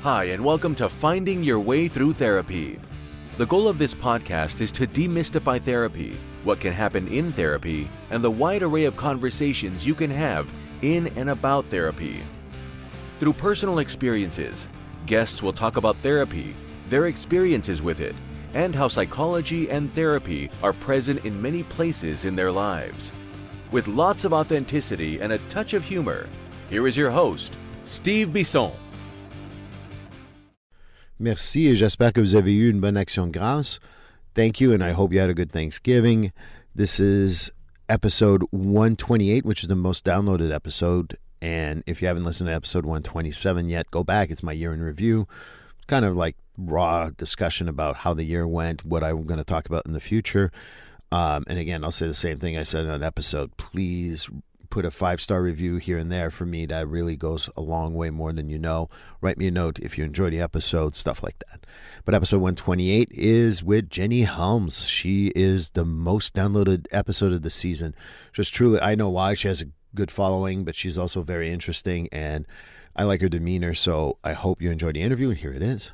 Hi, and welcome to Finding Your Way Through Therapy. The goal of this podcast is to demystify therapy, what can happen in therapy, and the wide array of conversations you can have in and about therapy. Through personal experiences, guests will talk about therapy, their experiences with it, and how psychology and therapy are present in many places in their lives. With lots of authenticity and a touch of humor, here is your host, Steve Bisson. Merci et j'espère que vous avez eu une bonne action de grâce. Thank you, and I hope you had a good Thanksgiving. This is episode 128, which is the most downloaded episode. And if you haven't listened to episode 127 yet, go back. It's my year in review. Kind of like raw discussion about how the year went, what I'm going to talk about in the future. And again, I'll say the same thing I said in that episode. Please put a 5-star review here and there for me. That really goes a long way, more than you know. Write me a note if you enjoy the episode, stuff like that. But episode 128 is with Jenny Helms. She is the most downloaded episode of the season. Just truly, I know why. She has a good following, but she's also very interesting, and I like her demeanor, so I hope you enjoy the interview, and here it is.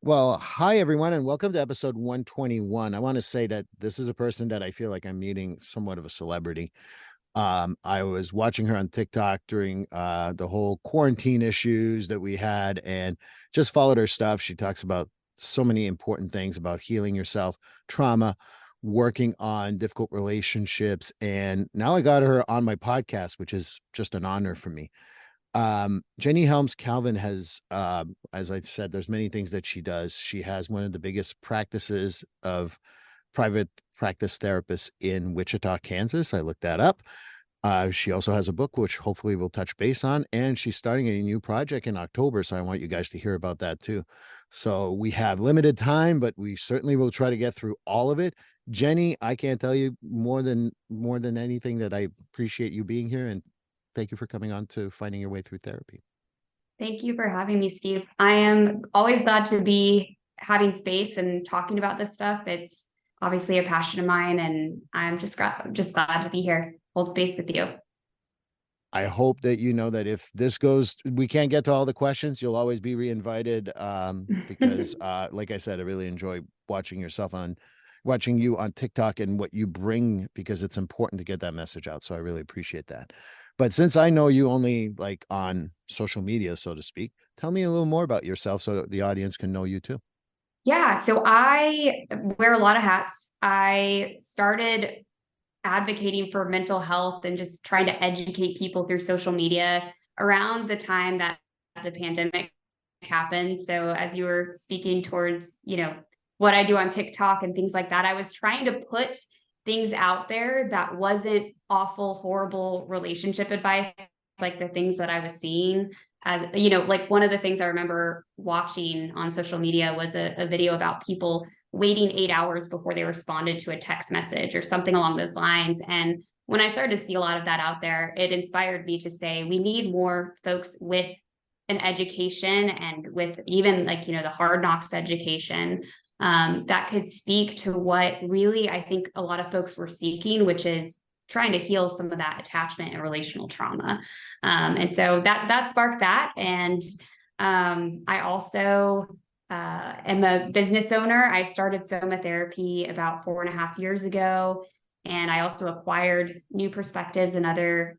Well, hi, everyone, and welcome to episode 121. I want to say that this is a person that I feel like I'm meeting somewhat of a celebrity. I was watching her on TikTok during the whole quarantine issues that we had and just followed her stuff. She talks about so many important things about healing yourself, trauma, working on difficult relationships. And now I got her on my podcast, which is just an honor for me. Jenny Helms Calvin has, as I said, there's many things that she does. She has one of the biggest practices of private practice therapists in Wichita, Kansas. I looked that up. She also has a book, which hopefully we'll touch base on, and she's starting a new project in October. So I want you guys to hear about that too. So we have limited time, but we certainly will try to get through all of it. Jenny, I can't tell you more than anything that I appreciate you being here, and thank you for coming on to Finding Your Way Through Therapy. Thank you for having me, Steve. I am always glad to be having space and talking about this stuff. It's obviously a passion of mine, and I'm just glad to be here, hold space with you. I hope that you know that if this goes, we can't get to all the questions, you'll always be reinvited, because like I said, I really enjoy watching you on TikTok and what you bring, because it's important to get that message out. So I really appreciate that. But since I know you only like on social media, so to speak, tell me a little more about yourself so that the audience can know you too. Yeah, so I wear a lot of hats. I started advocating for mental health and just trying to educate people through social media around the time that the pandemic happened. So as you were speaking towards, what I do on TikTok and things like that, I was trying to put things out there that wasn't awful, horrible relationship advice, like the things that I was seeing. As like one of the things I remember watching on social media was a video about people waiting 8 hours before they responded to a text message or something along those lines. And when I started to see a lot of that out there, it inspired me to say, we need more folks with an education and with even the hard knocks education that could speak to what really I think a lot of folks were seeking, which is trying to heal some of that attachment and relational trauma. And so that sparked that. And I also am a business owner. I started somatherapy about 4.5 years ago. And I also acquired New Perspectives, another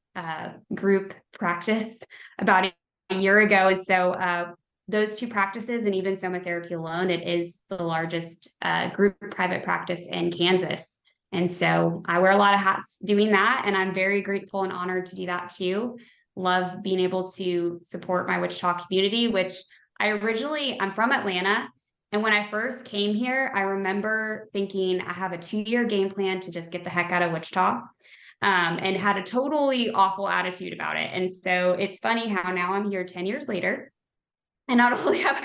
group practice, about a year ago. And so those two practices, and even somatherapy alone, it is the largest group private practice in Kansas. And so I wear a lot of hats doing that, and I'm very grateful and honored to do that too. Love being able to support my Wichita community, which I'm from Atlanta. And when I first came here, I remember thinking I have a 2-year game plan to just get the heck out of Wichita, and had a totally awful attitude about it. And so it's funny how now I'm here 10 years later, and not only have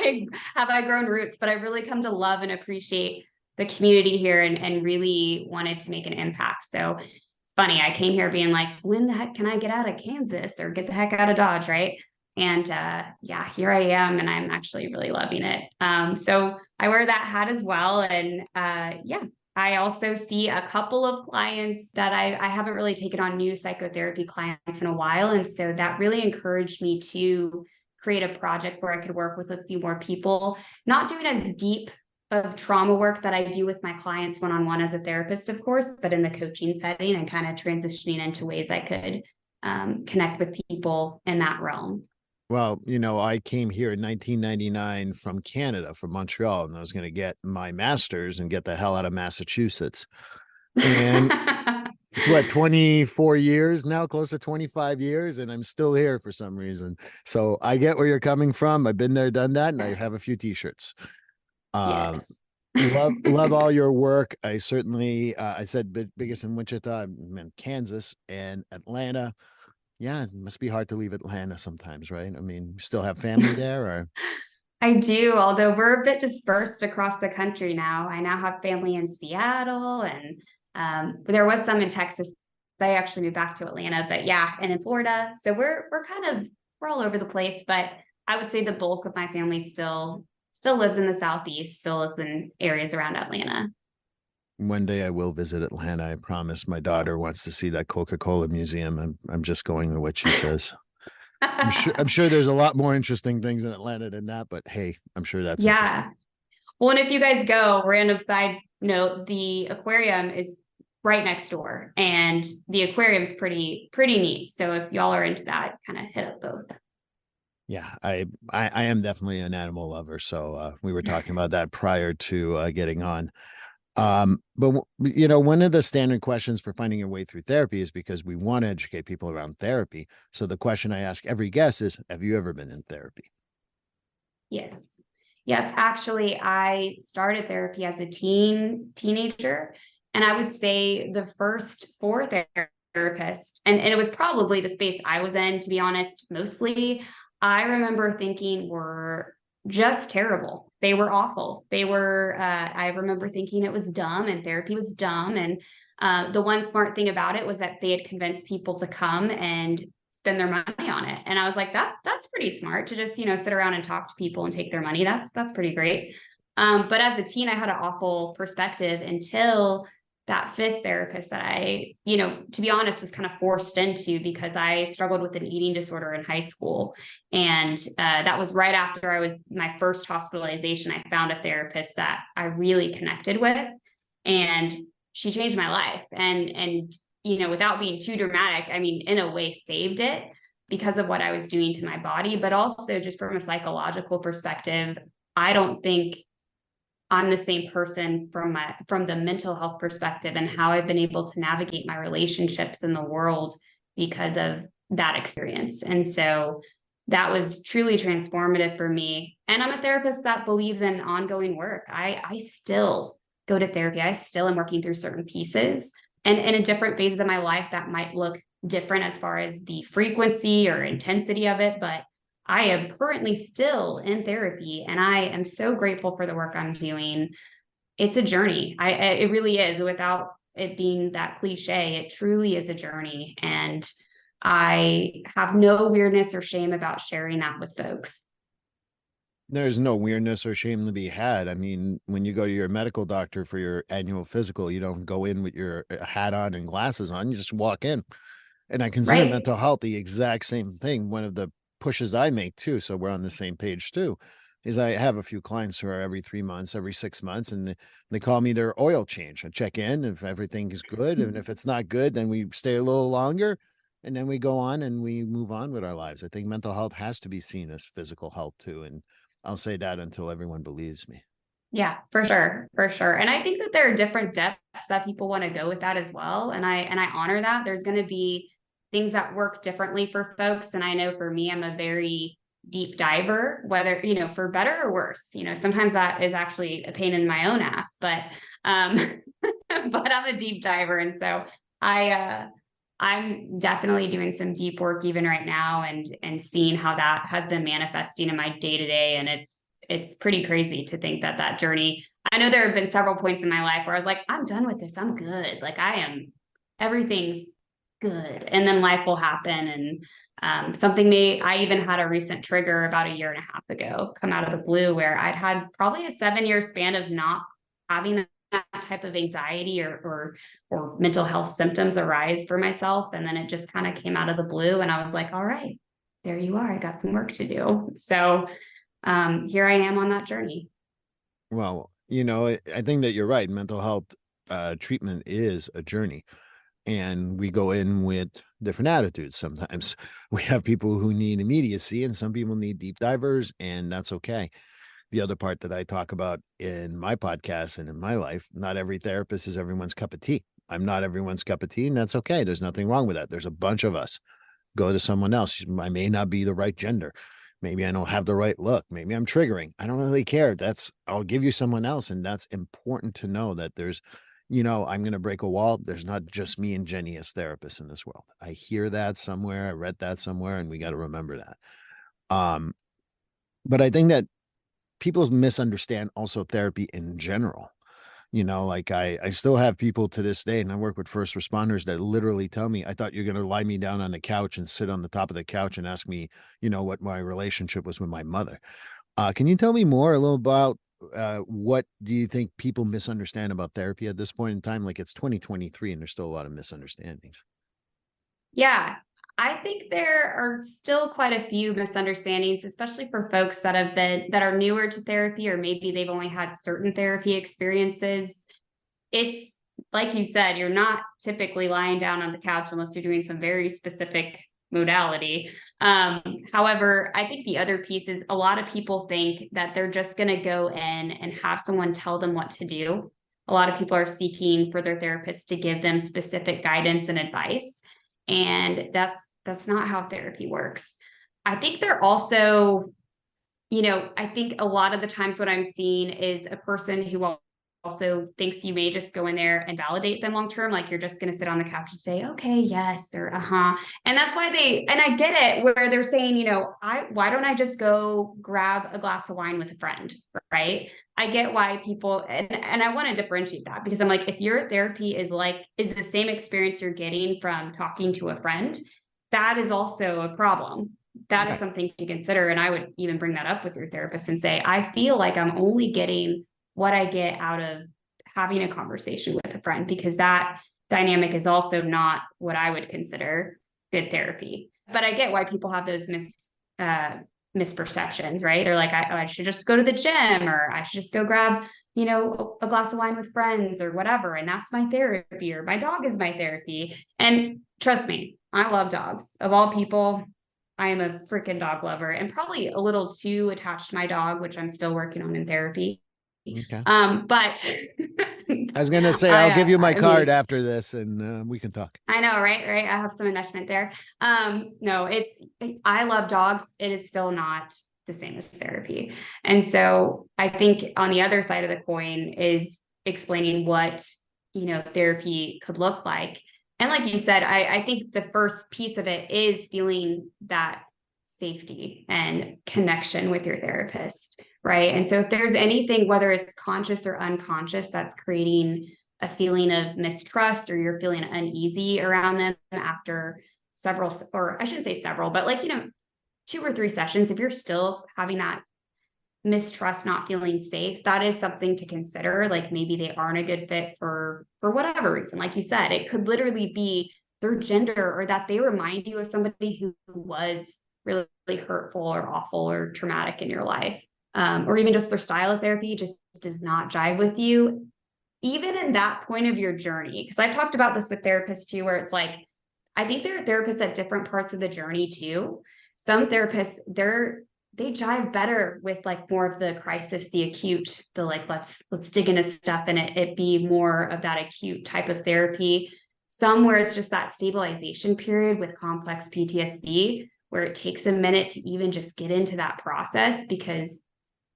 I grown roots, but I really come to love and appreciate the community here and really wanted to make an impact. So it's funny, I came here being like, when the heck can I get out of Kansas or get the heck out of Dodge, right? And here I am, and I'm actually really loving it. So I wear that hat as well. And I also see a couple of clients that I haven't really taken on new psychotherapy clients in a while. And so that really encouraged me to create a project where I could work with a few more people, not doing as deep of trauma work that I do with my clients one-on-one as a therapist, of course, but in the coaching setting and kind of transitioning into ways I could connect with people in that realm. Well, I came here in 1999 from Canada, from Montreal, and I was going to get my master's and get the hell out of Massachusetts. And it's what, 24 years now, close to 25 years, and I'm still here for some reason. So I get where you're coming from. I've been there, done that, and Yes. I have a few t-shirts. Yes. love all your work. I certainly, I said biggest in Wichita, I meant Kansas and Atlanta. Yeah, it must be hard to leave Atlanta sometimes, right? I mean, you still have family there, or? I do, although we're a bit dispersed across the country now. I now have family in Seattle, and there was some in Texas. I actually moved back to Atlanta, but yeah, and in Florida. So we're all over the place. But I would say the bulk of my family still lives in the Southeast, still lives in areas around Atlanta. One day I will visit Atlanta. I promise. My daughter wants to see that Coca-Cola museum. I'm just going with what she says. I'm sure there's a lot more interesting things in Atlanta than that, but hey, I'm sure that's interesting. Yeah. Well, and if you guys go, random side note, the aquarium is right next door, and the aquarium is pretty neat. So if y'all are into that, kind of hit up both. Yeah, I am definitely an animal lover. So we were talking about that prior to getting on. But one of the standard questions for finding your way through therapy is because we want to educate people around therapy. So the question I ask every guest is, have you ever been in therapy? Yes. Yep. Actually, I started therapy as a teenager, and I would say the first four therapists, and it was probably the space I was in, to be honest, mostly, I remember thinking were just terrible. They were awful. I remember thinking it was dumb and therapy was dumb. And the one smart thing about it was that they had convinced people to come and spend their money on it. And I was like, that's pretty smart to just, sit around and talk to people and take their money. That's pretty great. But as a teen, I had an awful perspective until that fifth therapist that I, to be honest, was kind of forced into because I struggled with an eating disorder in high school. And that was right after I was my first hospitalization. I found a therapist that I really connected with, and she changed my life. And without being too dramatic, I mean, in a way saved it because of what I was doing to my body, but also just from a psychological perspective, I don't think I'm the same person from the mental health perspective and how I've been able to navigate my relationships in the world because of that experience. And so that was truly transformative for me. And I'm a therapist that believes in ongoing work. I still go to therapy. I still am working through certain pieces, and in different phases of my life that might look different as far as the frequency or intensity of it. But I am currently still in therapy, and I am so grateful for the work I'm doing. It's a journey. It really is. Without it being that cliche, it truly is a journey. And I have no weirdness or shame about sharing that with folks. There's no weirdness or shame to be had. I mean, when you go to your medical doctor for your annual physical, you don't go in with your hat on and glasses on. You just walk in. And I consider Right. mental health the exact same thing. One of the pushes I make too, so we're on the same page too, is I have a few clients who are every 3 months, every 6 months, and they call me their oil change. I check in if everything is good. And if it's not good, then we stay a little longer, and then we go on and we move on with our lives. I think mental health has to be seen as physical health too. And I'll say that until everyone believes me. Yeah, for sure. For sure. And I think that there are different depths that people want to go with that as well. And I honor that. There's going to be things that work differently for folks. And I know for me, I'm a very deep diver, whether, for better or worse. Sometimes that is actually a pain in my own ass, but but I'm a deep diver. And so I'm definitely doing some deep work even right now, and seeing how that has been manifesting in my day-to-day. And it's pretty crazy to think that journey. I know there have been several points in my life where I was like, I'm done with this. I'm good. Like everything's good. And then life will happen. And I even had a recent trigger about a year and a half ago come out of the blue, where I'd had probably a 7-year span of not having that type of anxiety or mental health symptoms arise for myself. And then it just kind of came out of the blue. And I was like, all right, there you are. I got some work to do. So here I am on that journey. Well, I think that you're right. Mental health treatment is a journey. And we go in with different attitudes. Sometimes we have people who need immediacy and some people need deep divers, and that's okay. The other part that I talk about in my podcast and in my life, not every therapist is everyone's cup of tea. I'm not everyone's cup of tea, and that's okay. There's nothing wrong with that. There's a bunch of us. Go to someone else. I may not be the right gender. Maybe I don't have the right look. Maybe I'm triggering. I don't really care. I'll give you someone else. And that's important to know that there's, I'm going to break a wall. There's not just me and Jenny as therapists in this world. I hear that somewhere. I read that somewhere, and we got to remember that. But I think that people misunderstand also therapy in general. Like I still have people to this day, and I work with first responders that literally tell me, I thought you're going to lie me down on the couch and sit on the top of the couch and ask me, what my relationship was with my mother. Can you tell me more a little about what do you think people misunderstand about therapy at this point in time? Like, it's 2023 and there's still a lot of misunderstandings. Yeah, I think there are still quite a few misunderstandings, especially for folks that are newer to therapy, or maybe they've only had certain therapy experiences. It's like you said, you're not typically lying down on the couch unless you're doing some very specific modality. However, I think the other piece is a lot of people think that they're just going to go in and have someone tell them what to do. A lot of people are seeking for their therapist to give them specific guidance and advice. And that's not how therapy works. I think they're also, I think a lot of the times what I'm seeing is a person who also thinks you may just go in there and validate them long term. Like you're just going to sit on the couch and say, okay, yes, or uh-huh. And that's why and I get it, where they're saying, why don't I just go grab a glass of wine with a friend, right? I get why people, and I want to differentiate that, because I'm like, if your therapy is the same experience you're getting from talking to a friend, that is also a problem. That is something to consider. And I would even bring that up with your therapist and say, I feel like I'm only getting what I get out of having a conversation with a friend, because that dynamic is also not what I would consider good therapy. But I get why people have those misperceptions, right? They're like, I should just go to the gym, or I should just go grab, a glass of wine with friends or whatever. And that's my therapy, or my dog is my therapy. And trust me, I love dogs. Of all people, I am a freaking dog lover, and probably a little too attached to my dog, which I'm still working on in therapy. Okay. But I was going to say, I'll give you my card after this and we can talk. I know, right? I have some investment there. No, I love dogs. It is still not the same as therapy. And so I think on the other side of the coin is explaining what, therapy could look like. And like you said, I think the first piece of it is feeling that safety and connection with your therapist, right? And so if there's anything, whether it's conscious or unconscious, that's creating a feeling of mistrust, or you're feeling uneasy around them after several, or I shouldn't say several, but 2 or 3 sessions, if you're still having that mistrust, not feeling safe, that is something to consider. Like maybe they aren't a good fit for whatever reason. Like you said, it could literally be their gender, or that they remind you of somebody who was really, really hurtful or awful or traumatic in your life. Or even just their style of therapy just does not jive with you, even in that point of your journey. Because I've talked about this with therapists too, where it's like, I think there are therapists at different parts of the journey too. Some therapists, they jive better with more of the crisis, the acute, the let's dig into stuff, and it be more of that acute type of therapy. Some where it's just that stabilization period with complex PTSD, where it takes a minute to even just get into that process, because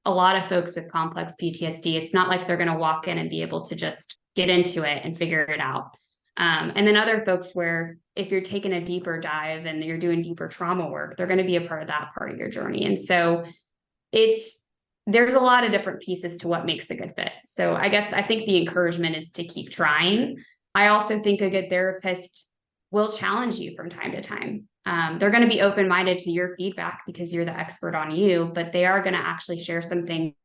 a lot of folks with complex PTSD, it's not like they're going to walk in and be able to just get into it and figure it out. And then other folks where if you're taking a deeper dive and you're doing deeper trauma work, they're going to be a part of that part of your journey. And so there's a lot of different pieces to what makes a good fit. So I think the encouragement is to keep trying. I also think a good therapist will challenge you from time to time. They're going to be open-minded to your feedback because you're the expert on you, but they are going to actually share some things,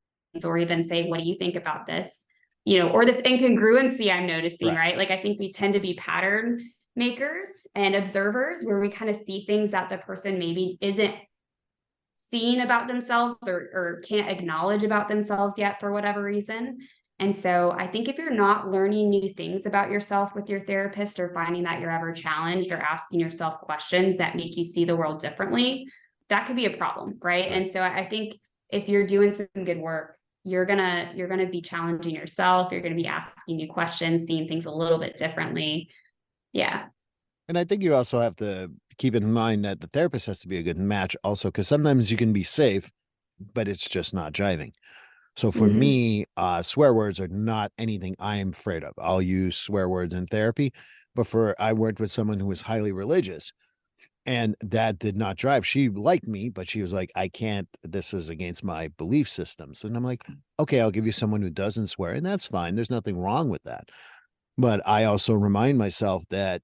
or even say, what do you think about this? Or this incongruency I'm noticing, right? Like, I think we tend to be pattern makers and observers, where we kind of see things that the person maybe isn't seeing about themselves or can't acknowledge about themselves yet for whatever reason. And so I think if you're not learning new things about yourself with your therapist, or finding that you're ever challenged or asking yourself questions that make you see the world differently, that could be a problem, right? And so I think if you're doing some good work, you're gonna be challenging yourself. You're gonna be asking new questions, seeing things a little bit differently. Yeah. And I think you also have to keep in mind that the therapist has to be a good match also, because sometimes you can be safe, but it's just not jiving. So for me, swear words are not anything I am afraid of. I'll use swear words in therapy, but I worked with someone who was highly religious, and that did not drive. She liked me, but she was like, I can't, this is against my belief systems. And I'm like, okay, I'll give you someone who doesn't swear, and that's fine. There's nothing wrong with that. But I also remind myself that,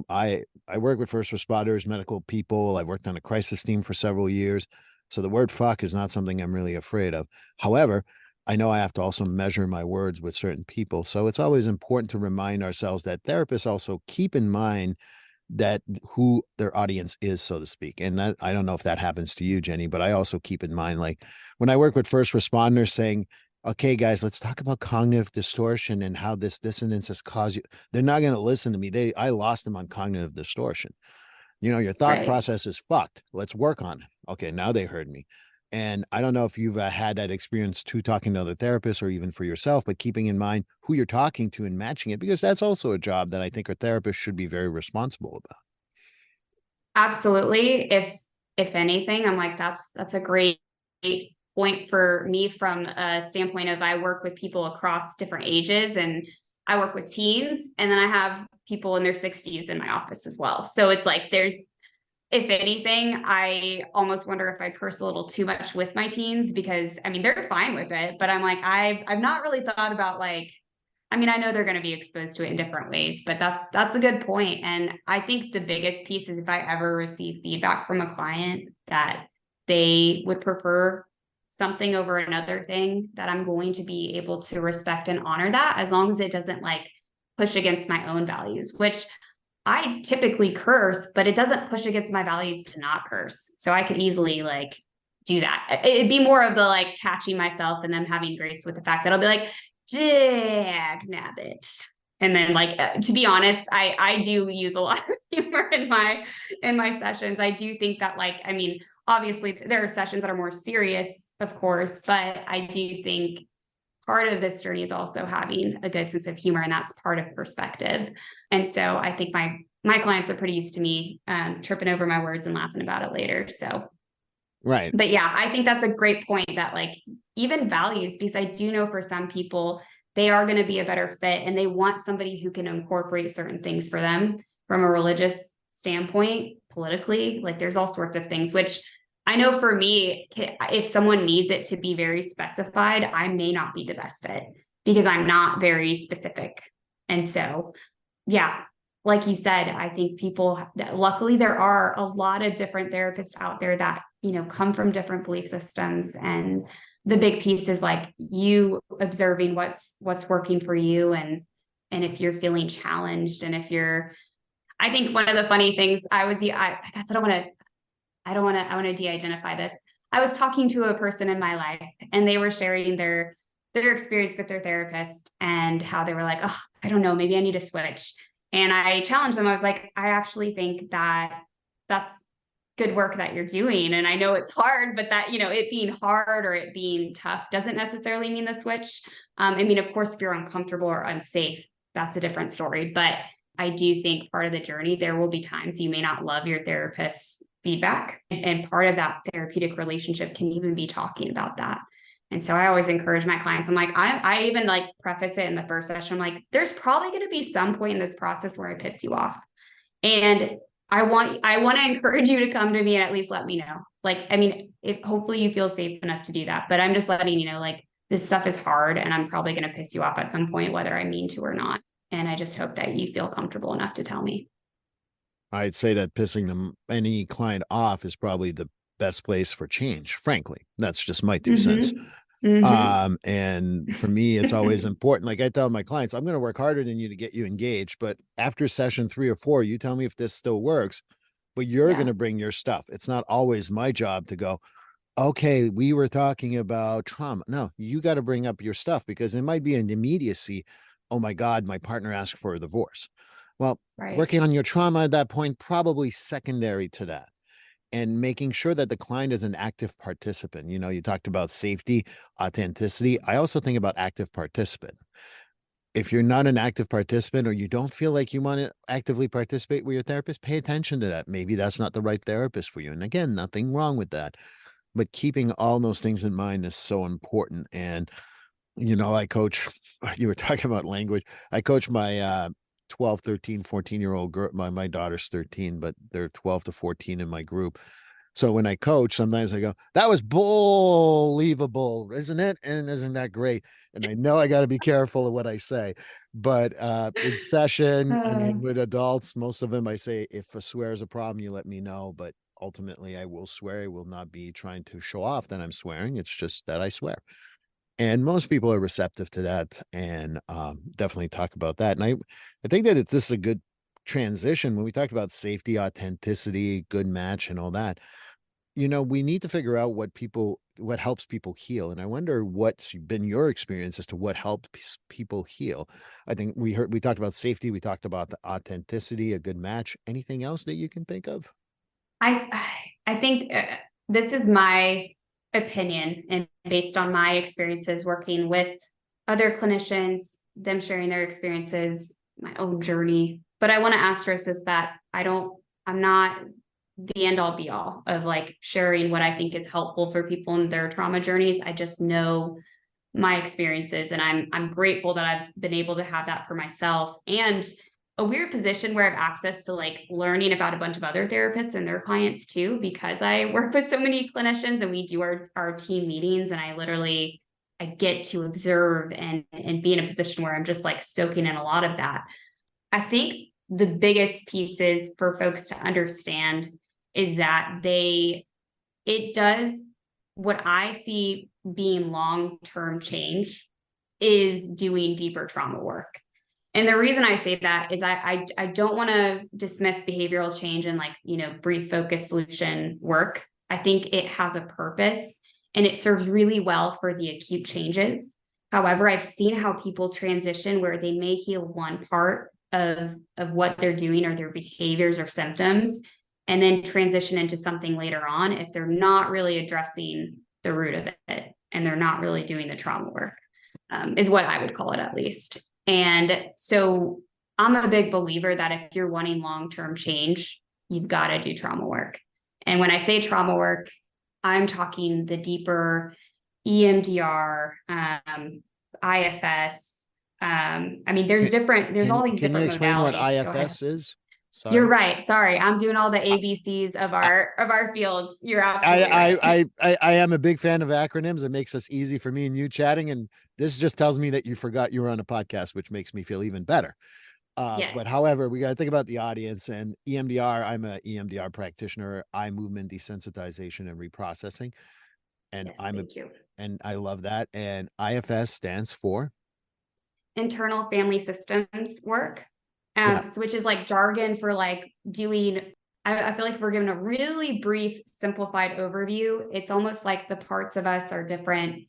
I work with first responders, medical people. I've worked on a crisis team for several years. So the word fuck is not something I'm really afraid of. However, I know I have to also measure my words with certain people. So it's always important to remind ourselves that therapists also keep in mind that who their audience is, so to speak. And I don't know if that happens to you, Jenny, but I also keep in mind, like when I work with first responders, saying, okay, guys, let's talk about cognitive distortion and how this dissonance has caused you. They're not going to listen to me. I lost them on cognitive distortion. Your thought process is fucked. Let's work on it. Okay, now they heard me. And I don't know if you've had that experience too, talking to other therapists or even for yourself, but keeping in mind who you're talking to and matching it, because that's also a job that I think our therapists should be very responsible about. Absolutely. If anything, I'm like, that's a great point for me from a standpoint of, I work with people across different ages, and I work with teens, and then I have people in their 60s in my office as well. So it's like, if anything, I almost wonder if I curse a little too much with my teens, because I mean, they're fine with it, but I'm like, I've not really thought about, like, I mean, I know they're going to be exposed to it in different ways, but that's a good point. And I think the biggest piece is, if I ever receive feedback from a client that they would prefer something over another thing, that I'm going to be able to respect and honor that, as long as it doesn't like push against my own values, which I typically curse, but it doesn't push against my values to not curse. So I could easily like do that. It'd be more of the like catching myself and them having grace with the fact that I'll be like, dag nabbit. And then like, to be honest, I do use a lot of humor in my sessions. I do think that, like, I mean, obviously there are sessions that are more serious, of course, but I do think part of this journey is also having a good sense of humor, and that's part of perspective. And so I think my clients are pretty used to me tripping over my words and laughing about it later. So right. But yeah, I think that's a great point, that like even values, because I do know for some people, they are going to be a better fit, and they want somebody who can incorporate certain things for them from a religious standpoint, politically, like there's all sorts of things, which I know for me, if someone needs it to be very specified, I may not be the best fit, because I'm not very specific. And so, yeah, like you said, I think luckily there are a lot of different therapists out there that, come from different belief systems. And the big piece is like you observing what's working for you. And if you're feeling challenged, and I think one of the funny things I guess I want to de-identify this. I was talking to a person in my life, and they were sharing their experience with their therapist, and how they were like, oh, I don't know, maybe I need to switch. And I challenged them. I was like, I actually think that that's good work that you're doing. And I know it's hard, but that, it being hard or it being tough doesn't necessarily mean the switch. I mean, of course, if you're uncomfortable or unsafe, that's a different story. But I do think part of the journey, there will be times you may not love your therapist's feedback. And part of that therapeutic relationship can even be talking about that. And so I always encourage my clients. I'm like, I even like preface it in the first session. I'm like, there's probably going to be some point in this process where I piss you off. And I want to encourage you to come to me and at least let me know. Like, I mean, hopefully you feel safe enough to do that, but I'm just letting you know, like, this stuff is hard, and I'm probably going to piss you off at some point, whether I mean to or not. And I just hope that you feel comfortable enough to tell me. I'd say that pissing any client off is probably the best place for change. Frankly, that's just my 2 cents. And for me, it's always important. Like I tell my clients, I'm going to work harder than you to get you engaged. But after session 3 or 4, you tell me if this still works, but you're going Yeah, to bring your stuff. It's not always my job to go, okay, we were talking about trauma. No, you got to bring up your stuff because it might be an immediacy. Oh my God, my partner asked for a divorce. Well, right. working on your trauma at that point, probably secondary to that. And making sure that the client is an active participant. You know, you talked about safety, authenticity. I also think about active participant. If you're not an active participant or you don't feel like you want to actively participate with your therapist, pay attention to that. Maybe that's not the right therapist for you. And again, nothing wrong with that. But keeping all those things in mind is so important. And, you know, I coach, you were talking about language. I coach my 12, 13, 14-year-old girl. My daughter's 13, but they're 12 to 14 in my group. So when I coach, sometimes I go, that was believable, isn't it? And isn't that great? And I know I got to be careful of what I say. But in session, I Uh, mean, with adults, most of them, I say, if a swear is a problem, you let me know. But ultimately, I will swear. I will not be trying to show off that I'm swearing. It's just that I swear. And most people are receptive to that and definitely talk about that. And I think that this is a good transition when we talked about safety, authenticity, good match, and all that. You know, we need to figure out what helps people heal. And I wonder what's been your experience as to what helped people heal. I think we talked about safety, we talked about the authenticity, a good match. Anything else that you can think of? I I think this is my opinion and based on my experiences working with other clinicians, them sharing their experiences, my own journey. But I want to asterisk is that I'm not the end all be all of like sharing what I think is helpful for people in their trauma journeys. I just know my experiences and I'm grateful that I've been able to have that for myself and a weird position where I have access to like learning about a bunch of other therapists and their clients too, because I work with so many clinicians and we do our team meetings and I get to observe and be in a position where I'm just like soaking in a lot of that. I think the biggest pieces for folks to understand is that it does what I see being long-term change is doing deeper trauma work. And the reason I say that is I don't want to dismiss behavioral change and like, brief focus solution work. I think it has a purpose and it serves really well for the acute changes. However, I've seen how people transition where they may heal one part of what they're doing or their behaviors or symptoms and then transition into something later on if they're not really addressing the root of it and they're not really doing the trauma work, is what I would call it at least. And so I'm a big believer that if you're wanting long-term change, you've got to do trauma work. And when I say trauma work, I'm talking the deeper EMDR, IFS. I mean, there's all these Can you different explain what modalities. Go ahead. IFS is? You're Sorry. right. Sorry, I'm doing all the ABCs of I, our fields. You're I, absolutely right. I am a big fan of acronyms. It makes us easy for me and you chatting. And this just tells me that you forgot you were on a podcast, which makes me feel even better. But Yes. however, we got to think about the audience and EMDR. I'm a EMDR practitioner, eye movement desensitization and reprocessing. And Yes. Thank you. and I love that. And IFS stands for, Internal family systems work, yeah. which is like jargon for like doing. I feel like if we're given a really brief, simplified overview, it's almost like the parts of us are different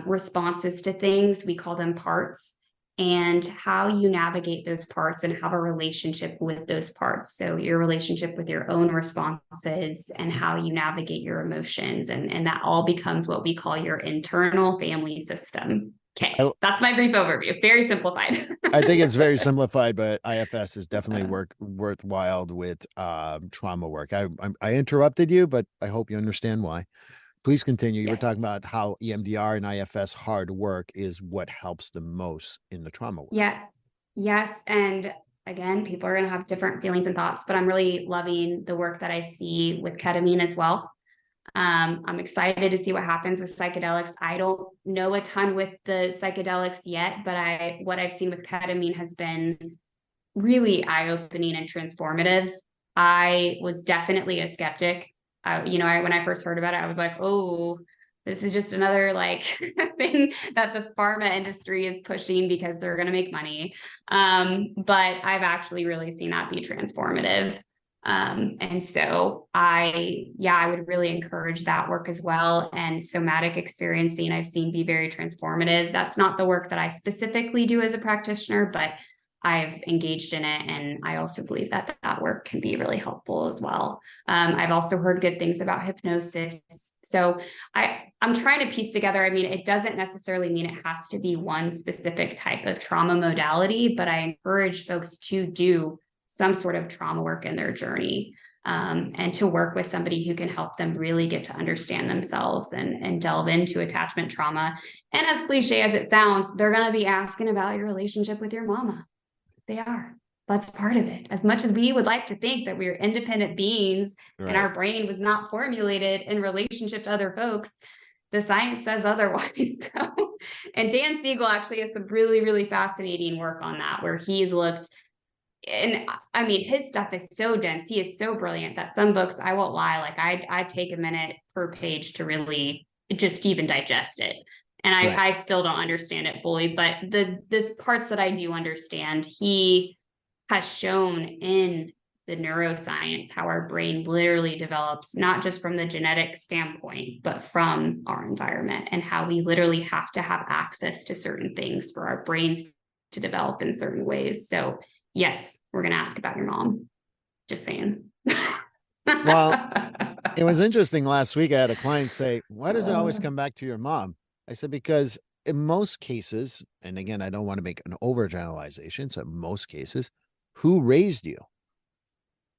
responses to things. We call them parts, and how you navigate those parts and have a relationship with those parts. So your relationship with your own responses and how you navigate your emotions, and that all becomes what we call your internal family system. Okay, I, that's my brief overview. Very simplified. I think it's very simplified, but IFS is definitely worthwhile with trauma work. I interrupted you, but I hope you understand why. Please continue. You were Yes. talking about how EMDR and IFS hard work is what helps the most in the trauma work. Yes. Yes. And again, people are going to have different feelings and thoughts, but I'm really loving the work that I see with ketamine as well. I'm excited to see what happens with psychedelics. I don't know a ton with the psychedelics yet, but what I've seen with ketamine has been really eye-opening and transformative. I was definitely a skeptic. When I first heard about it, I was like, oh, This is just another like thing that the pharma industry is pushing because they're going to make money. But I've actually really seen that be transformative. And so I would really encourage that work as well. And somatic experiencing, I've seen be very transformative. That's not the work that I specifically do as a practitioner, but I've engaged in it. And I also believe that that work can be really helpful as well. I've also heard good things about hypnosis. So I'm trying to piece together, I mean, it doesn't necessarily mean it has to be one specific type of trauma modality, but I encourage folks to do some sort of trauma work in their journey, and to work with somebody who can help them really get to understand themselves and delve into attachment trauma. And as cliche as it sounds, they're going to be asking about your relationship with your mama. They are. That's part of it. As much as we would like to think that we're independent beings and our brain was not formulated in relationship to other folks, the science says otherwise. So, and Dan Siegel actually has some really, really fascinating work on that, where he's looked, and I mean, his stuff is so dense. He is so brilliant that some books, I won't lie, like I take a minute per page to really just even digest it. And I still don't understand it fully, but the parts that I do understand, he has shown in the neuroscience how our brain literally develops, not just from the genetic standpoint, but from our environment, and how we literally have to have access to certain things for our brains to develop in certain ways. So yes, we're going to ask about your mom. Just saying. Well, it was interesting. Last week, I had a client say, why does it always come back to your mom? I said, because in most cases, and again, I don't want to make an overgeneralization, so in most cases, who raised you?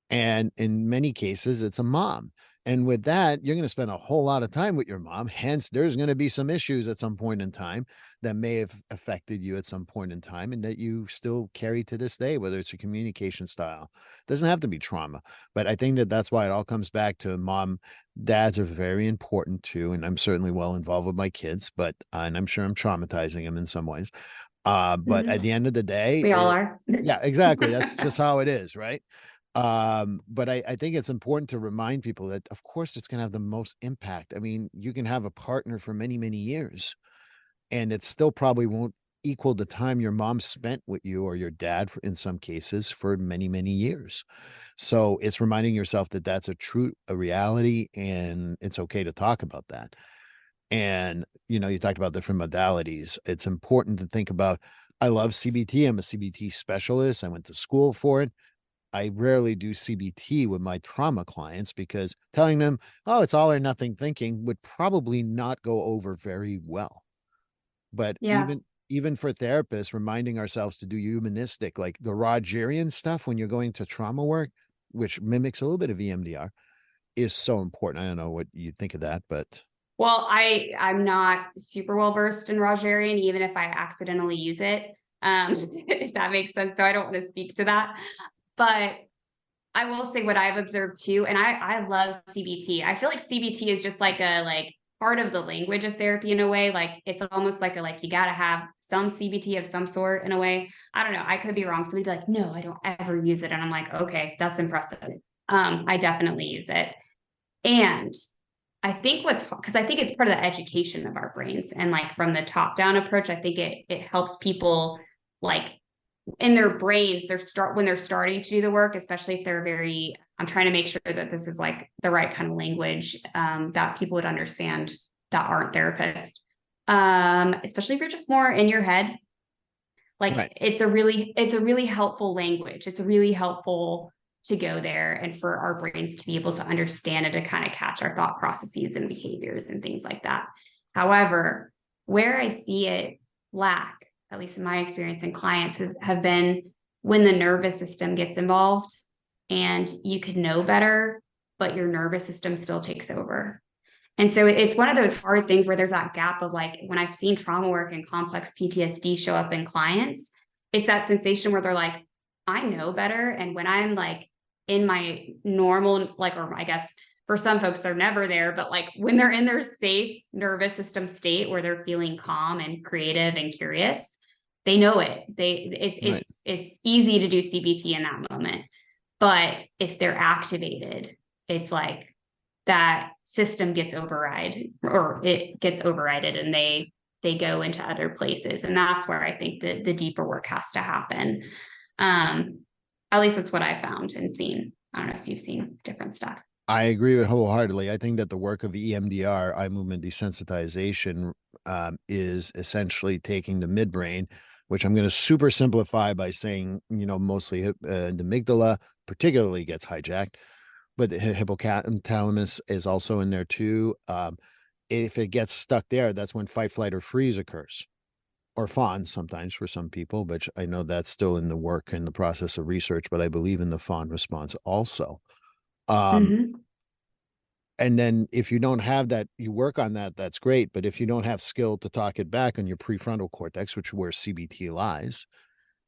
And in many cases, it's a mom. And with that, you're going to spend a whole lot of time with your mom. Hence, there's going to be some issues at some point in time that may have affected you at some point in time and that you still carry to this day, whether it's your communication style. It doesn't have to be trauma. But I think that that's why it all comes back to mom. Dads are very important too. And I'm certainly well involved with my kids, but, and I'm sure I'm traumatizing them in some ways. But at the end of the day, we all are. yeah, exactly. That's just how it is. Right. But I think it's important to remind people that, of course, it's going to have the most impact. I mean, you can have a partner for many, many years, and it still probably won't equal the time your mom spent with you or your dad in some cases for many, many years. So it's reminding yourself that that's a reality, and it's okay to talk about that. And, you know, you talked about different modalities. It's important to think about, I love CBT. I'm a CBT specialist. I went to school for it. I rarely do CBT with my trauma clients because telling them, oh, it's all or nothing thinking would probably not go over very well. But even for therapists, reminding ourselves to do humanistic, like the Rogerian stuff when you're going to trauma work, which mimics a little bit of EMDR, is so important. I don't know what you think of that, but. Well, I'm not super well versed in Rogerian, even if I accidentally use it, if that makes sense. So I don't want to speak to that. But I will say what I've observed too, and I love CBT. I feel like CBT is just like a part of the language of therapy in a way. Like it's almost like you got to have some CBT of some sort in a way. I don't know. I could be wrong. Somebody'd be like, no, I don't ever use it. And I'm like, okay, that's impressive. I definitely use it. And I think because I think it's part of the education of our brains, and like from the top down approach, I think it helps people like in their brains, when they're starting to do the work, especially if they're I'm trying to make sure that this is like the right kind of language, that people would understand that aren't therapists. Especially if you're just more in your head, it's a really helpful language. It's really helpful to go there and for our brains to be able to understand and to kind of catch our thought processes and behaviors and things like that. However, where I see it lack, at least in my experience, and clients have been when the nervous system gets involved, and you could know better, but your nervous system still takes over. And so it's one of those hard things where there's that gap of like, when I've seen trauma work and complex PTSD show up in clients, it's that sensation where they're like, I know better. And when I'm like in my normal, or I guess for some folks, they're never there, but like when they're in their safe nervous system state where they're feeling calm and creative and curious, they know it. It's easy to do CBT in that moment. But if they're activated, it's like that system gets it gets overridden and they go into other places. And that's where I think the deeper work has to happen. At least that's what I found and seen. I don't know if you've seen different stuff. I agree with wholeheartedly. I think that the work of EMDR, eye movement desensitization, is essentially taking the midbrain, which I'm going to super simplify by saying, mostly the amygdala particularly gets hijacked, but the hippocampus is also in there too. If it gets stuck there, that's when fight, flight, or freeze occurs, or fawn sometimes for some people, but I know that's still in the work and the process of research, but I believe in the fawn response also. Mm-hmm. And then if you don't have that, you work on that, that's great. But if you don't have skill to talk it back on your prefrontal cortex, which where CBT lies,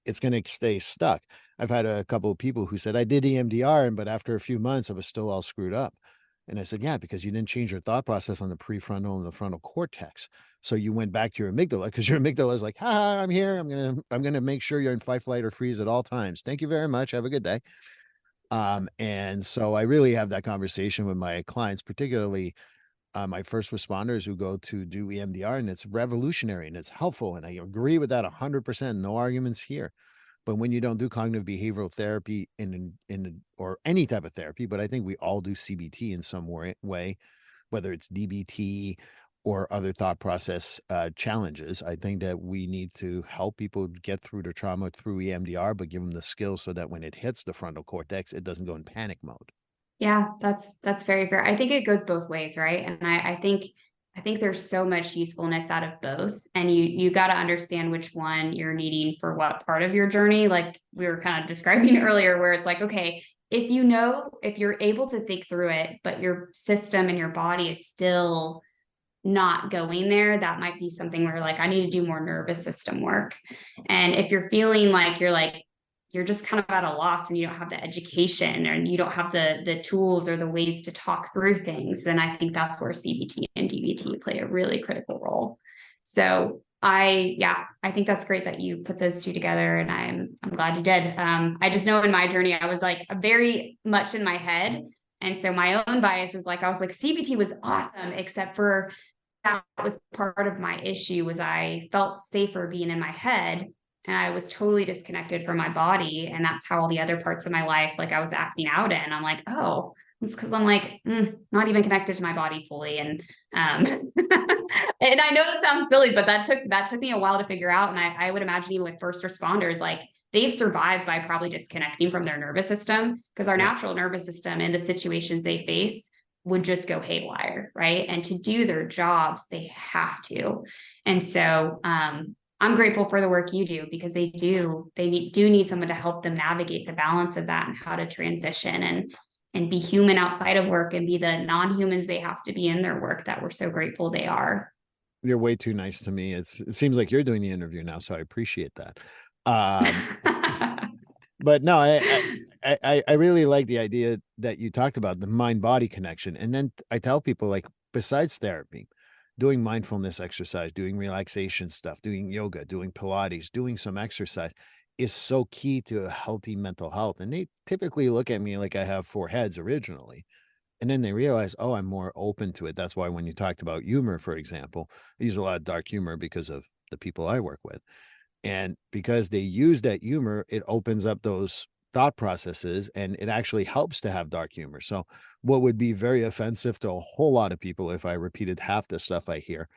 it's going to stay stuck. I've had a couple of people who said, I did EMDR, but after a few months, I was still all screwed up. And I said, yeah, because you didn't change your thought process on the prefrontal and the frontal cortex. So you went back to your amygdala, because your amygdala is like, ha, I'm here. I'm going to make sure you're in fight, flight, or freeze at all times. Thank you very much. Have a good day. And so I really have that conversation with my clients, particularly my first responders who go to do EMDR, and it's revolutionary and it's helpful. And I agree with that 100%. No arguments here. But when you don't do cognitive behavioral therapy or any type of therapy, but I think we all do CBT in some way, whether it's DBT or other thought process challenges, I think that we need to help people get through their trauma through EMDR, but give them the skills so that when it hits the frontal cortex, it doesn't go in panic mode. Yeah, that's very fair. I think it goes both ways, right? And I think there's so much usefulness out of both. And you got to understand which one you're needing for what part of your journey. Like we were kind of describing earlier, where it's like, okay, if you're able to think through it, but your system and your body is still not going there, that might be something where like, I need to do more nervous system work. And if you're feeling like you're just kind of at a loss and you don't have the education and you don't have the tools or the ways to talk through things, then I think that's where CBT and DBT play a really critical role. So I think that's great that you put those two together, and I'm glad you did. I just know in my journey, I was like very much in my head. And so my own bias is like, I was like, CBT was awesome, except for that was part of my issue, was I felt safer being in my head and I was totally disconnected from my body. And that's how all the other parts of my life, like I was acting out in. I'm like, oh, it's because I'm like, not even connected to my body fully. And and I know it sounds silly, but that took me a while to figure out. And I would imagine even with first responders, like they've survived by probably disconnecting from their nervous system, because our natural nervous system in the situations they face would just go haywire, right? And to do their jobs, they have to. And so I'm grateful for the work you do, because they do need someone to help them navigate the balance of that and how to transition and be human outside of work and be the non-humans they have to be in their work that we're so grateful they are. You're way too nice to me. It seems like you're doing the interview now, so I appreciate that. But no, I really like the idea that you talked about, the mind-body connection. And then I tell people, like, besides therapy, doing mindfulness exercise, doing relaxation stuff, doing yoga, doing Pilates, doing some exercise is so key to a healthy mental health. And they typically look at me like I have four heads originally. And then they realize, oh, I'm more open to it. That's why when you talked about humor, for example, I use a lot of dark humor because of the people I work with. And because they use that humor, it opens up those thought processes, and it actually helps to have dark humor. So what would be very offensive to a whole lot of people if I repeated half the stuff I hear,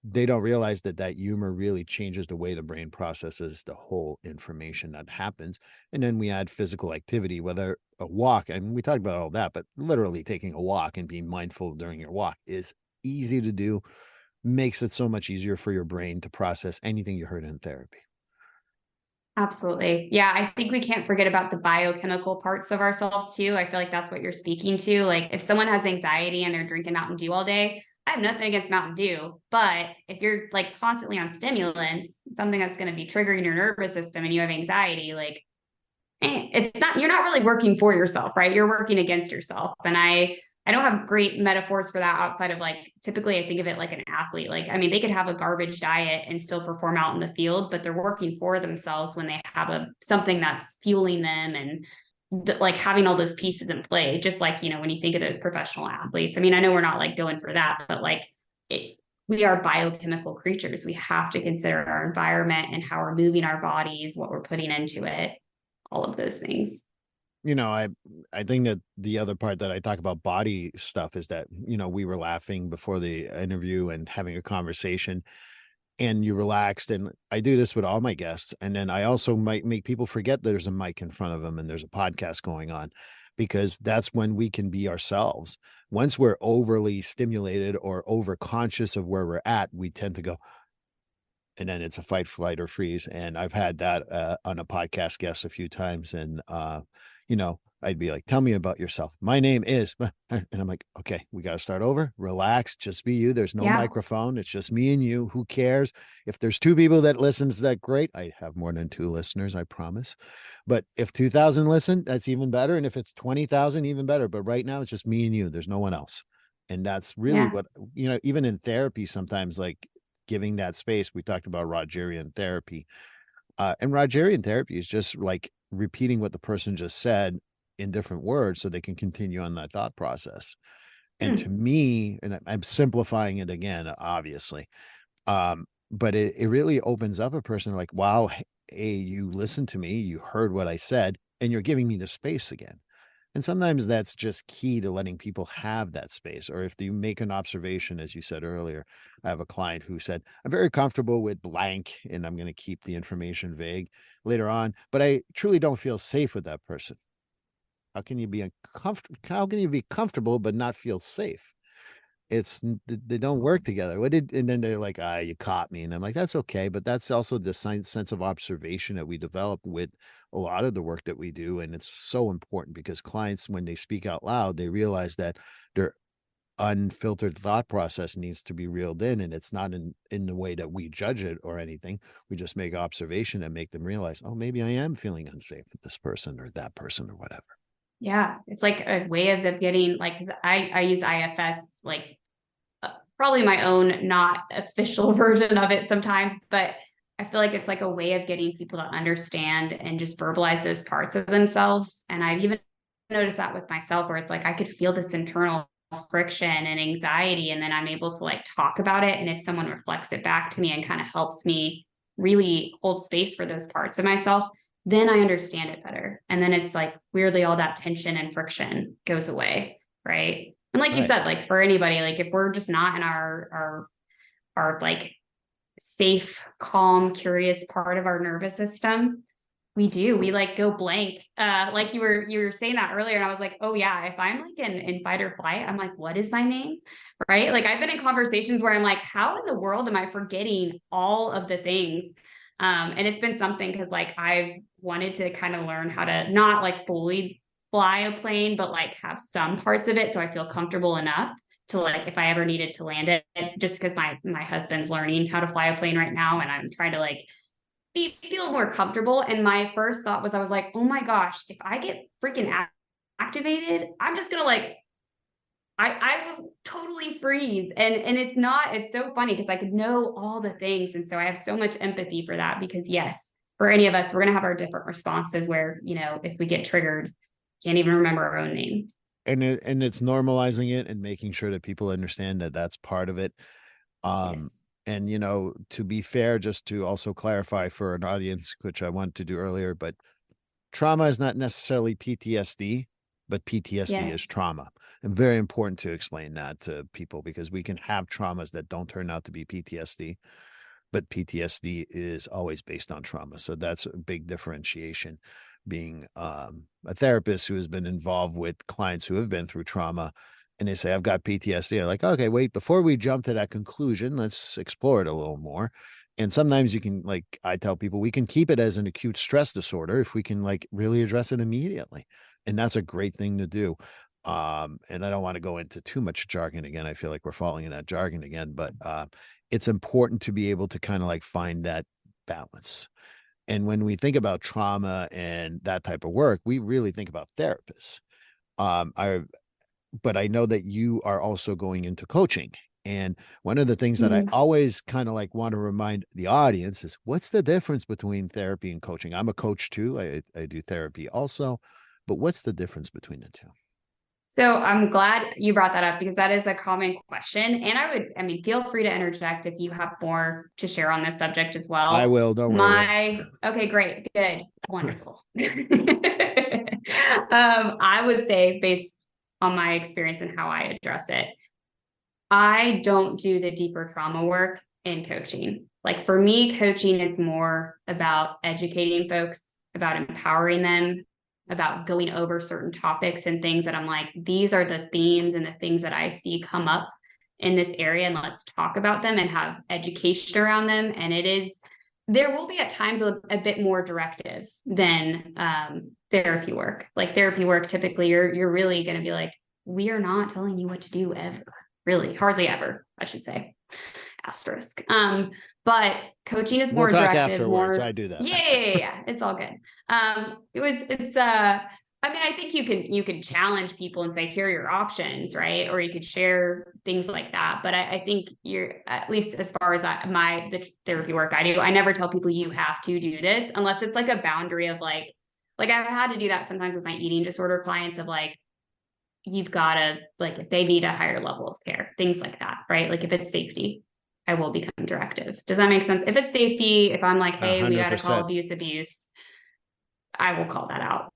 they don't realize that humor really changes the way the brain processes the whole information that happens. And then we add physical activity, whether a walk, and we talked about all that, but literally taking a walk and being mindful during your walk is easy to do, makes it so much easier for your brain to process anything you heard in therapy. Absolutely. Yeah, I think we can't forget about the biochemical parts of ourselves too. I feel like that's what you're speaking to. Like if someone has anxiety and they're drinking Mountain Dew all day, I have nothing against Mountain Dew, but if you're like constantly on stimulants, something that's going to be triggering your nervous system, and you have anxiety, like you're not really working for yourself, right? You're working against yourself. And I don't have great metaphors for that outside of like, typically I think of it like an athlete. Like, I mean, they could have a garbage diet and still perform out in the field, but they're working for themselves when they have something that's fueling them. And like having all those pieces in play, just like, when you think of those professional athletes. I mean, I know we're not like going for that, but like we are biochemical creatures. We have to consider our environment and how we're moving our bodies, what we're putting into it, all of those things. I think that the other part that I talk about body stuff is that, we were laughing before the interview and having a conversation, and you relaxed. And I do this with all my guests. And then I also might make people forget there's a mic in front of them and there's a podcast going on, because that's when we can be ourselves. Once we're overly stimulated or over conscious of where we're at, we tend to go, and then it's a fight, flight, or freeze. And I've had that on a podcast guest a few times. And, I'd be like, tell me about yourself. My name is, and I'm like, okay, we got to start over. Relax. Just be you. There's no microphone. It's just me and you. Who cares? If there's 2 people that listens, that great. I have more than 2 listeners, I promise. But if 2,000 listen, that's even better. And if it's 20,000, even better. But right now it's just me and you. There's no one else. And that's really what, even in therapy, sometimes like giving that space. We talked about Rogerian therapy. And Rogerian therapy is just like repeating what the person just said in different words so they can continue on that thought process. And to me, and I'm simplifying it again, obviously, but it really opens up a person like, wow, hey, you listened to me, you heard what I said, and you're giving me the space again. And sometimes that's just key to letting people have that space. Or if you make an observation, as you said earlier, I have a client who said, I'm very comfortable with blank, and I'm going to keep the information vague later on, but I truly don't feel safe with that person. How can you be uncomfortable? How can you be comfortable but not feel safe? They don't work together. And then they're like, you caught me. And I'm like, that's okay. But that's also the sense of observation that we develop with a lot of the work that we do. And it's so important because clients, when they speak out loud, they realize that their unfiltered thought process needs to be reeled in. And it's not in the way that we judge it or anything. We just make observation and make them realize, oh, maybe I am feeling unsafe with this person or that person or whatever. Yeah. It's like a way of them getting like, 'cause I use IFS, like probably my own, not official version of it sometimes, but I feel like it's like a way of getting people to understand and just verbalize those parts of themselves. And I've even noticed that with myself, where it's like I could feel this internal friction and anxiety, and then I'm able to like talk about it. And if someone reflects it back to me and kind of helps me really hold space for those parts of myself, then I understand it better. And then it's like weirdly all that tension and friction goes away. Right. And like you said, like for anybody, like if we're just not in our like safe, calm, curious part of our nervous system, we like go blank. Like you were saying that earlier, and I was like, oh yeah, if I'm like in fight or flight, I'm like, what is my name? Right. Like I've been in conversations where I'm like, how in the world am I forgetting all of the things? And it's been something because like I've wanted to kind of learn how to not like fully fly a plane, but like have some parts of it so I feel comfortable enough to like if I ever needed to land it, just because my husband's learning how to fly a plane right now, and I'm trying to like feel more comfortable. And my first thought was, I was like, oh my gosh, if I get freaking activated, I'm just gonna like I will totally freeze. And it's so funny because I could know all the things. And so I have so much empathy for that, because yes, for any of us, we're gonna have our different responses where, if we get triggered, can't even remember our own name. And it's normalizing it and making sure that people understand that that's part of it. Yes. And to be fair, just to also clarify for an audience, which I wanted to do earlier, but trauma is not necessarily PTSD, but PTSD is Yes. trauma. And very important to explain that to people, because we can have traumas that don't turn out to be PTSD, but PTSD is always based on trauma. So that's a big differentiation. Being a therapist who has been involved with clients who have been through trauma, and they say, I've got PTSD. I'm like, okay, wait, before we jump to that conclusion, let's explore it a little more. And sometimes you can, like I tell people, we can keep it as an acute stress disorder if we can like really address it immediately. And that's a great thing to do. And I don't want to go into too much jargon again. I feel like we're falling in that jargon again, but it's important to be able to kind of like find that balance. And when we think about trauma and that type of work, we really think about therapists. But I know that you are also going into coaching. And one of the things that I always kind of like want to remind the audience is, what's the difference between therapy and coaching? I'm a coach too. I do therapy also. but what's the difference between the two? So I'm glad you brought that up because that is a common question. And I mean, feel free to interject if you have more to share on this subject as well. I will, don't worry. Okay, great, good, wonderful. I would say, based on my experience and how I address it, I don't do the deeper trauma work in coaching. Like for me, coaching is more about educating folks, about empowering them, about going over certain topics and things that I'm like, these are the themes and the things that I see come up in this area, and let's talk about them and have education around them. And there will be at times a bit more directive than therapy work. Like therapy work, typically you're really going to be like, we are not telling you what to do ever. Really, hardly ever, I should say. Asterisk. But coaching is more we'll talk directive, afterwards. more. I do that. Yeah. It's all good. I mean, I think you can challenge people and say, here are your options, right? Or you could share things like that. But I think you're, at least as far as the therapy work I do, I never tell people you have to do this unless it's like a boundary of like I've had to do that sometimes with my eating disorder clients of like, you've got to, like, if they need a higher level of care, things like that, right? Like if it's safety, I will become directive. Does that make sense? If it's safety, if I'm like, hey, 100%. We got to call abuse, I will call that out.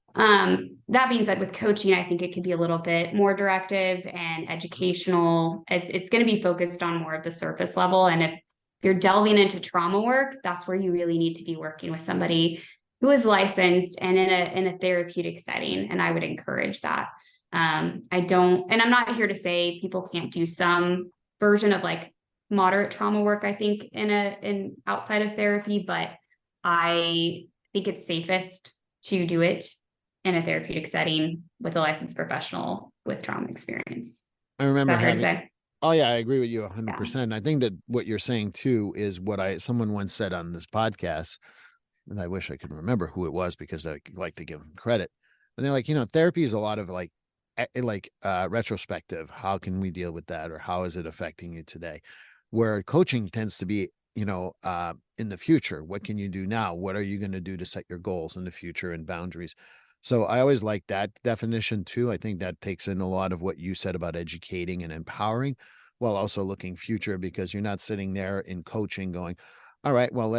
That being said, with coaching, I think it could be a little bit more directive and educational. It's going to be focused on more of the surface level. And if you're delving into trauma work, that's where you really need to be working with somebody who is licensed and in a therapeutic setting. And I would encourage that. And I'm not here to say people can't do some version of like moderate trauma work, I think, in outside of therapy, but I think it's safest to do it in a therapeutic setting with a licensed professional with trauma experience. I remember say? Oh yeah, I agree with you 100%. Yeah. I think that what you're saying too is what someone once said on this podcast, and I wish I could remember who it was because I like to give them credit. But they're like, therapy is a lot of like retrospective. How can we deal with that? Or how is it affecting you today? Where coaching tends to be, in the future, what can you do now? What are you going to do to set your goals in the future and boundaries? So I always like that definition too. I think that takes in a lot of what you said about educating and empowering while also looking future, because you're not sitting there in coaching going, all right, well,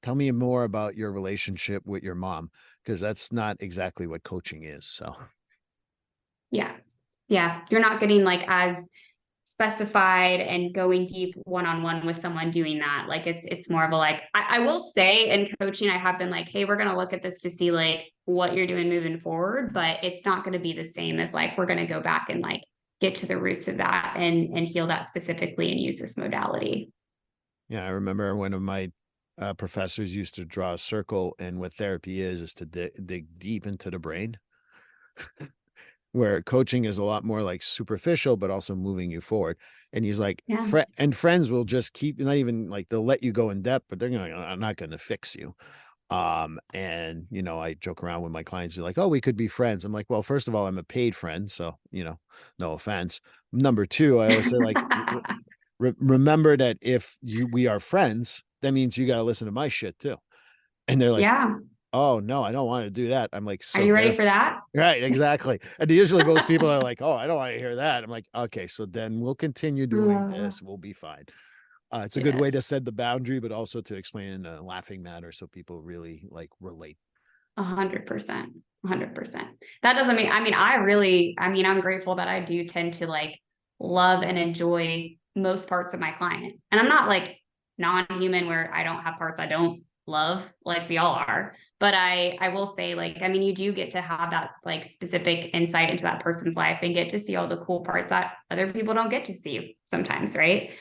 tell me more about your relationship with your mom, because that's not exactly what coaching is. So yeah. You're not getting like as specified and going deep one-on-one with someone doing that. Like it's more of a like, I will say in coaching, I have been like, hey, we're going to look at this to see like what you're doing moving forward, but it's not going to be the same as like, we're going to go back and like get to the roots of that and heal that specifically and use this modality. Yeah. I remember one of my professors used to draw a circle, and what therapy is to dig deep into the brain. Where coaching is a lot more like superficial, but also moving you forward. And he's like, and friends will just keep, not even like they'll let you go in depth, but I'm not going to fix you. And I joke around with my clients, who are like, oh, we could be friends. I'm like, well, first of all, I'm a paid friend. So, no offense. Number two, I always say like, remember that if we are friends, that means you got to listen to my shit too. And they're like, oh no, I don't want to do that. I'm like, so are you ready for that? Right, exactly. And usually most people are like, oh, I don't want to hear that. I'm like, okay, so then we'll continue doing this. We'll be fine. It's a good way to set the boundary, but also to explain in a laughing manner so people really like relate. 100%. 100%. That doesn't mean, I'm grateful that I do tend to like love and enjoy most parts of my client. And I'm not like non-human where I don't have parts I don't love, like we all are. But I will say, like, you do get to have that like specific insight into that person's life and get to see all the cool parts that other people don't get to see sometimes, right?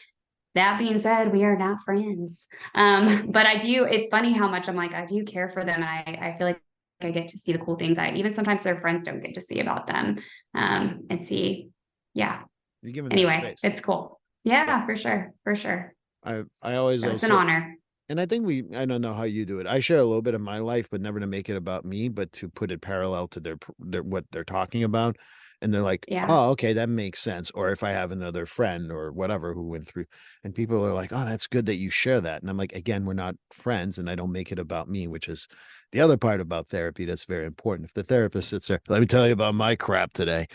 That being said, we are not friends. But it's funny how much I'm like, I do care for them. And I feel like I get to see the cool things even sometimes their friends don't get to see about them. And see, yeah. Anyway, it's cool. Yeah, for sure. For sure. I always, it's an honor. And I think I don't know how you do it. I share a little bit of my life, but never to make it about me, but to put it parallel to their what they're talking about. And they're like, Yeah. oh, okay, that makes sense. Or if I have another friend or whatever who went through, and people are like, oh, that's good that you share that. And I'm like, again, we're not friends, and I don't make it about me, which is the other part about therapy that's very important. If the therapist sits there, let me tell you about my crap today,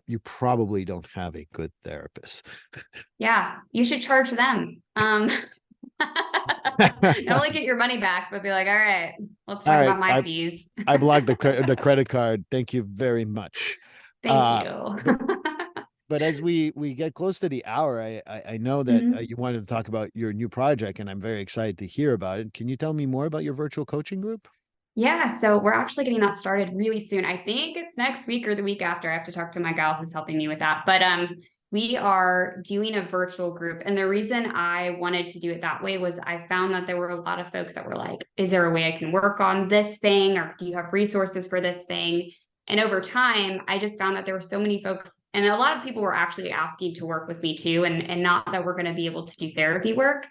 you probably don't have a good therapist. Yeah. You should charge them. Not only get your money back, but be like, all right, let's All talk right, about my fees. I blocked the credit card. Thank you very much. Thank Uh, you. but but as we get close to the hour, I know that Mhm. you wanted to talk about your new project, and I'm very excited to hear about it. Can you tell me more about your virtual coaching group? Yeah, so we're actually getting that started really soon. I think it's next week or the week after. I have to talk to my gal who's helping me with that. But we are doing a virtual group. And the reason I wanted to do it that way was I found that there were a lot of folks that were like, is there a way I can work on this thing? Or do you have resources for this thing? And over time, I just found that there were so many folks, and a lot of people were actually asking to work with me too. And not that we're going to be able to do therapy work,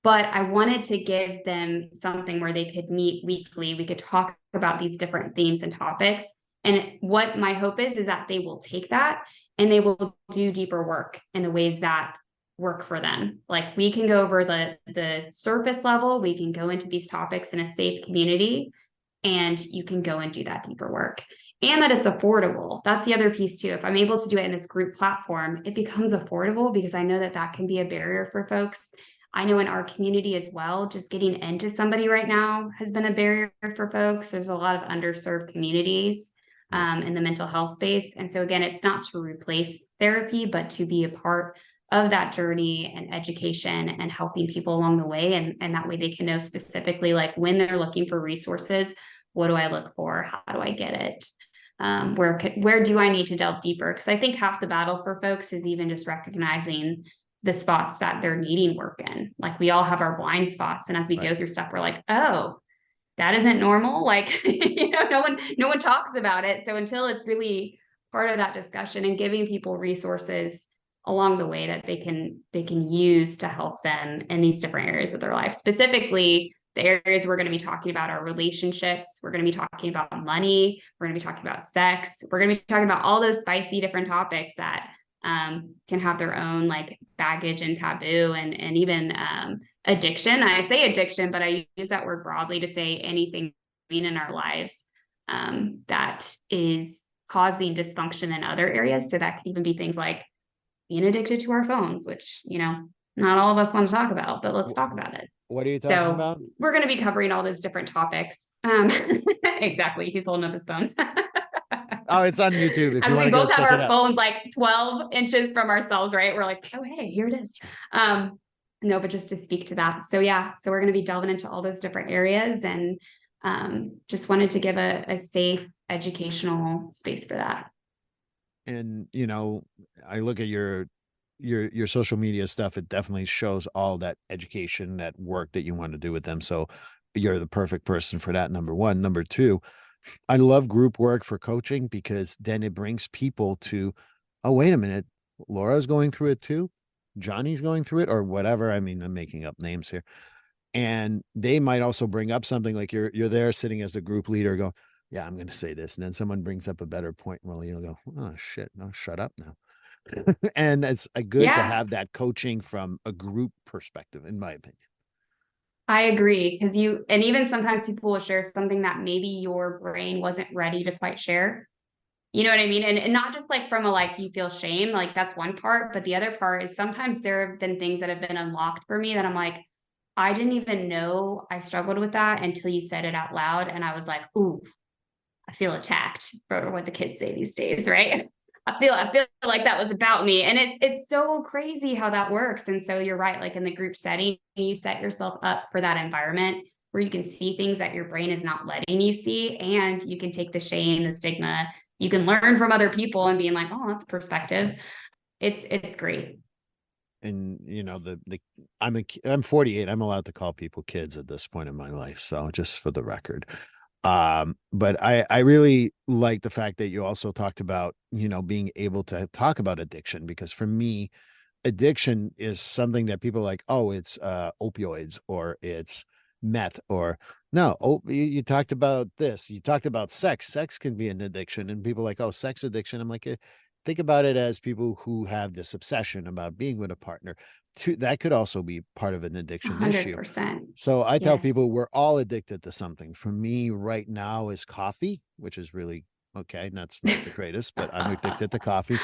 but I wanted to give them something where they could meet weekly. We could talk about these different themes and topics. And what my hope is that they will take that and they will do deeper work in the ways that work for them. Like we can go over the surface level, we can go into these topics in a safe community, and you can go and do that deeper work. And that it's affordable. That's the other piece too. If I'm able to do it in this group platform, it becomes affordable because I know that that can be a barrier for folks. I know in our community as well, just getting into somebody right now has been a barrier for folks. There's a lot of underserved communities Yeah. in the mental health space. And so, again, it's not to replace therapy, but to be a part of that journey and education and helping people along the way. And that way they can know specifically, like when they're looking for resources, what do I look for? How do I get it? Where do I need to delve deeper? Because I think half the battle for folks is even just recognizing the spots that they're needing work in. Like we all have our blind spots, and as we Right. go through stuff, we're like, oh, that isn't normal. Like no one talks about it. So until it's really part of that discussion and giving people resources along the way that they can use to help them in these different areas of their life, specifically the areas we're going to be talking about are relationships. We're going to be talking about money. We're going to be talking about sex. We're going to be talking about all those spicy different topics that can have their own like baggage and taboo and even addiction. I say addiction, but I use that word broadly to say anything in our lives that is causing dysfunction in other areas. So that could even be things like being addicted to our phones, which, not all of us want to talk about, but let's talk about it. What are you talking So about? we're going to be covering all those different topics. Exactly. He's holding up his phone. Oh, it's on YouTube if As you want we to go both have check it our out. phones like 12 inches from ourselves, right? We're like, oh, hey, here it is. No, but just to speak to that. So yeah, so we're going to be delving into all those different areas and just wanted to give a safe educational space for that. And I look at your social media stuff. It definitely shows all that education, that work that you want to do with them. So you're the perfect person for that. Number one. Number two, I love group work for coaching because then it brings people to, oh, wait a minute, Laura's going through it too. Johnny's going through it or whatever. I mean, I'm making up names here. And they might also bring up something like you're there sitting as the group leader go, yeah, I'm going to say this. And then someone brings up a better point. Well, you'll go, oh shit, no, shut up now. And it's good to Yeah, have that coaching from a group perspective, in my opinion. I agree. Because and even sometimes people will share something that maybe your brain wasn't ready to quite share. You know what I mean? And not just like from a like you feel shame, like that's one part, but the other part is sometimes there have been things that have been unlocked for me that I'm like, I didn't even know I struggled with that until you said it out loud. And I was like, ooh, I feel attacked for what the kids say these days, right? I feel like that was about me. And it's so crazy how that works. And so you're right, like in the group setting, you set yourself up for that environment where you can see things that your brain is not letting you see. And you can take the shame, the stigma, you can learn from other people and being like, oh, that's perspective. It's great. And I'm 48. I'm allowed to call people kids at this point in my life. So just for the record. But I really like the fact that you also talked about, being able to talk about addiction, because for me, addiction is something that people are like, oh, it's opioids or it's meth, or no, oh, you talked about this, you talked about sex can be an addiction, and people are like, oh, sex addiction. I'm like, think about it as people who have this obsession about being with a partner. That could also be part of an addiction issue. 100%. So I tell Yes. people we're all addicted to something. For me right now is coffee, which is really okay. That's not the greatest, but I'm addicted to coffee,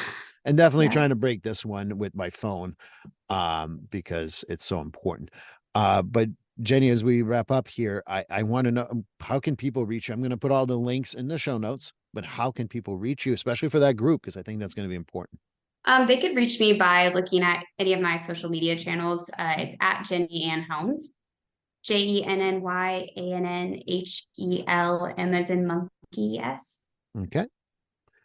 and definitely Yeah. trying to break this one with my phone, because it's so important. But Jenny, as we wrap up here, I want to know, how can people reach you? I'm going to put all the links in the show notes, but how can people reach you, especially for that group? Because I think that's going to be important. They could reach me by looking at any of my social media channels. It's at Jenny Ann Helms, JennyAnnHelm as in monkey, S. Okay.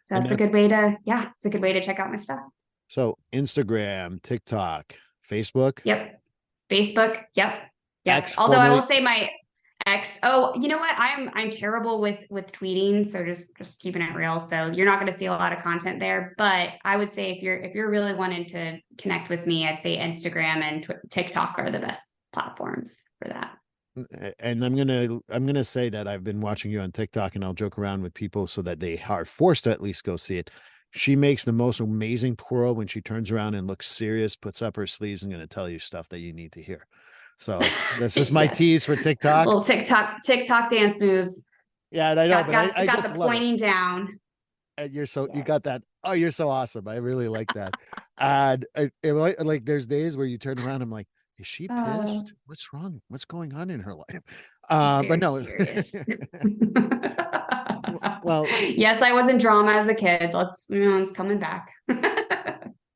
So it's a good way to, it's a good way to check out my stuff. So Instagram, TikTok, Facebook. Yep. Facebook. Yep. X, Although I formerly- will say my ex, you know what? I'm terrible with tweeting, so just keeping it real. So you're not going to see a lot of content there, but I would say if you're really wanting to connect with me, I'd say Instagram and TikTok are the best platforms for that. And I'm gonna say that I've been watching you on TikTok, and I'll joke around with people so that they are forced to at least go see it. She makes the most amazing twirl when she turns around and looks serious, puts up her sleeves, and going to tell you stuff that you need to hear. So this is my Yes. tease for TikTok. Little TikTok dance moves. Yeah, and I know, but I got just the love pointing it. down. And you Yes. got that. Oh, you're so awesome. I really like that. And like there's days where you turn around, I'm like, is she pissed? What's wrong? What's going on in her life? But no. Serious. Well, yes, I was in drama as a kid. It's coming back.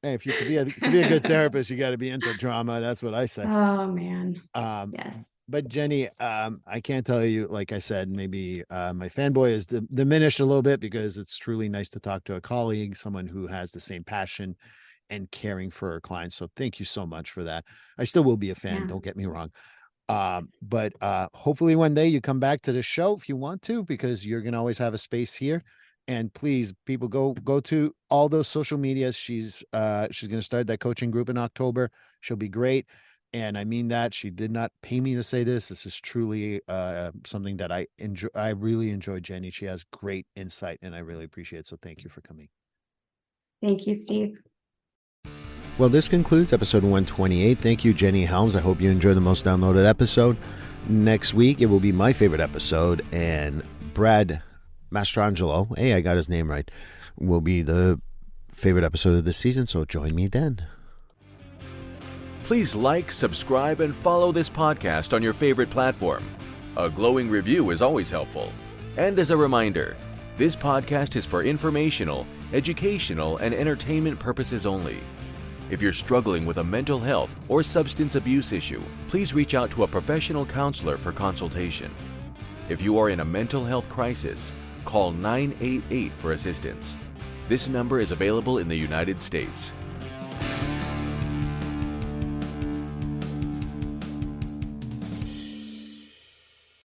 hey, if you to be a good therapist, you got to be into drama. That's what I say. Oh man. Yes. But Jenny, I can't tell you, like I said, maybe my fanboy is diminished a little bit, because it's truly nice to talk to a colleague, someone who has the same passion and caring for our clients. So thank you so much for that. I still will be a fan. Don't get me wrong. But hopefully one day you come back to the show if you want to, because you're going to always have a space here. And please, people, go to all those social medias. She's going to start that coaching group in October. She'll be great. And I mean that. She did not pay me to say this. This is truly something that I enjoy. I really enjoy Jenny. She has great insight, and I really appreciate it. So thank you for coming. Thank you, Steve. Well, this concludes episode 128. Thank you, Jenny Helms. I hope you enjoyed the most downloaded episode. Next week, it will be my favorite episode, and Brad Mastrangelo, hey, I got his name right, will be the favorite episode of this season, so join me then. Please like, subscribe, and follow this podcast on your favorite platform. A glowing review is always helpful. And as a reminder, this podcast is for informational, educational, and entertainment purposes only. If you're struggling with a mental health or substance abuse issue, please reach out to a professional counselor for consultation. If you are in a mental health crisis, call 988 for assistance. This number is available in the United States.